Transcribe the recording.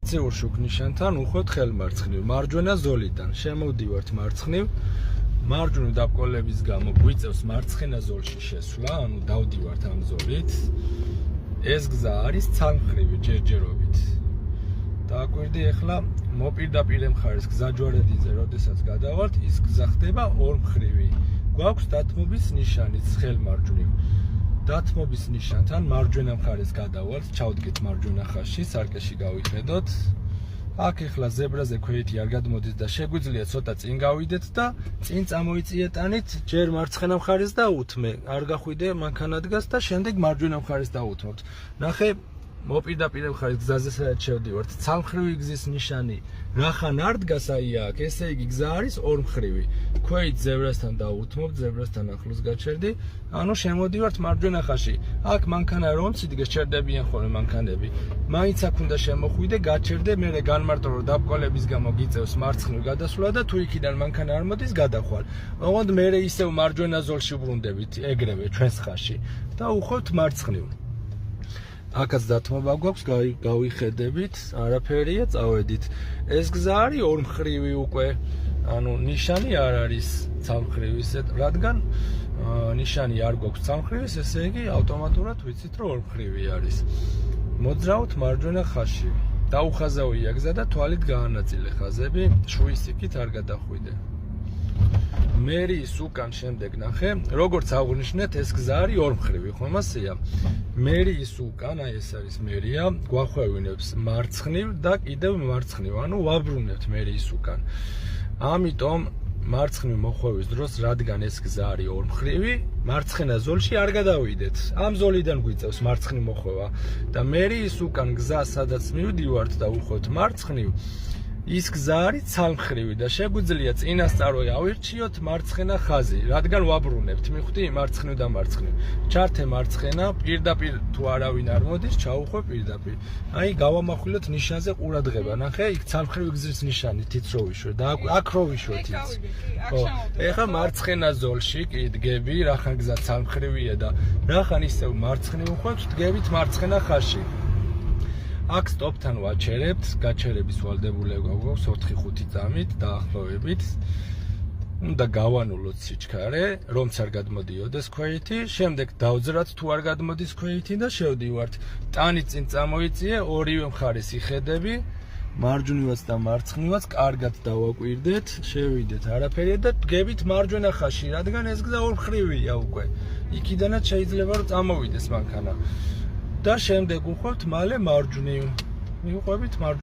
ციურ შუქნიშანთან უხვევთ ხელმარცხნივ, მარჯვენა ზოლიდან. შემოვდივართ მარცხნივ. მარჯვნივ დაბკოლების გამო გვიწევს მარცხენა ზოლში შესვლა, ანუ დავდივართ ამ ზოლით. ეს გზა არის ცალმხრივი ჯერჯერობით. დააკვირდი ახლა მოპირდაპირე მხარეს გზაჯვარედინზე, როდესაც გადავალთ, ის გზა ხდება ორმხრივი. გვაქვს დათმობის ნიშანიც ხელმარჯვნივ. დათმობის ნიშანთან მარჯვენა მხარეს გადავალთ, ჩავდგეთ მარჯვენა ხაზში, სარკეში გავიხედოთ. აქ ახლა ზებრაზე ქვეითი არ გადმოდის და შეგვიძლია ცოტა წინ გავიდეთ და წინ წამოიწიეტანით ჯერ მარცხენა მხარეს დაუთმე, არ გახვიდე მანქანა დგას და შემდეგ მარჯვენა მხარეს დაუთმობთ. ნახე, მოპირდაპირე მხარეს გზაზე სადაც შევდივართ, ცალმხრივი გზის ნიშანი რახან არ დგას აი აქ, ესე იგი გზა არის ორმხრივი. ქვეით ზებრასთან დაუთმობთ, ზებრასთან ახლოს გაჩერდი, ანუ შემოდივართ მარჯვენა ხაზში. აქ მანქანა რომ წიდგეს, ჩერდებიან ხოლმე მანქანები. მაინც აქ უნდა შემოხვიდე, გაჩერდე, მერე განმარტო რომ დაბკოლების გამო გიწევს მარცხნივ გადასვლა და თუ იქიდან მანქანა არ მოდის, გადახვალ. ოღონდ მერე ისევ მარჯვენა ზოლში ვბრუნდებით, ეგრევე ჩვენს ხაზში და უხვევთ მარცხნივ. აქაც დათმობა გვაქვს, გავიხედებით, არაფერია, წავედით. ეს გზა არის ორმხრივი უკვე, ანუ ნიშანი არ არის ცალმხრივის, რადგან ნიშანი არ გვაქვს ცალმხრივის, ესე იგი ავტომატურად ვიცით, რომ ორმხრივი არის. მოძრაობთ მარჯვენა ხაზში. დაუხაზავია გზა და თვალით გაანაწილე ხაზები, შუის იქით არ გადახვიდე. მერიის უკან შემდეგ ნახე, როგორც აღვნიშნეთ, ეს გზა არის ორმხრივი, ხომ ასეა? მერიის უკან, აი ეს არის მერია, გვახვევინებს მარცხნივ და კიდევ მარცხნივ, ანუ ვაბრუნებთ მერიის უკან. ამიტომ მარცხნივ მოხვევის დროს, რადგან ეს გზა არის ორმხრივი, მარცხენა ზოლში არ გადავიდეთ. ამ ზოლიდან გვიწევს მარცხნივ მოხვევა და მერიის უკან გზა, სადაც მივდივართ და უხვევთ მარცხნივ, ის გზა არის ცალმხრივი და შეგვიძლია წინასწარ ავირჩიოთ მარცხენა ხაზი, რადგან ვაბრუნებთ, მიხვდი მარცხნივ და მარცხნივ. ჩართე მარცხენა, პირდაპირ თუ არავინ არ მოდის, ჩაუხვე პირდაპირ. აი გავამახვილოთ ნიშანზე ყურადღება, ნახე, იქ ცალმხრივი გზის ნიშანი თიც რო ვიშვე და აქ რო ვიშვე თიც. ხო, ეხლა მარცხენა ზოლში კი დგები, რახან გზა ცალმხრივია და რახან ისევ მარცხნივ უხვევთ, დგებით მარცხენა ხაზში. აქ სტოპთან ვაჩერებთ, გაჩერების ვალდებულება გვაქვს 4-5 წამით დაახლოებით. უნდა გავანულოთ სიჩქარე, რომც არ გადმოდიოდეს ქვეითი, შემდეგ დავძრათ თუ არ გადმოდის ქვეითი და შევდივართ. ტანი წინ წამოიწიე, ორივე მხარეს იხედები, მარჯვნივაც და მარცხნივაც კარგად დავაკვირდეთ, შევიდეთ არაფერია და დგებით მარჯვენა ხაზში, რადგან ეს გზა ორმხრივია უკვე. იქიდანაც შეიძლება რომ წამოვიდეს მანქანა. და შემდეგ უხვევთ მალე მარჯვნივ. მივყვებით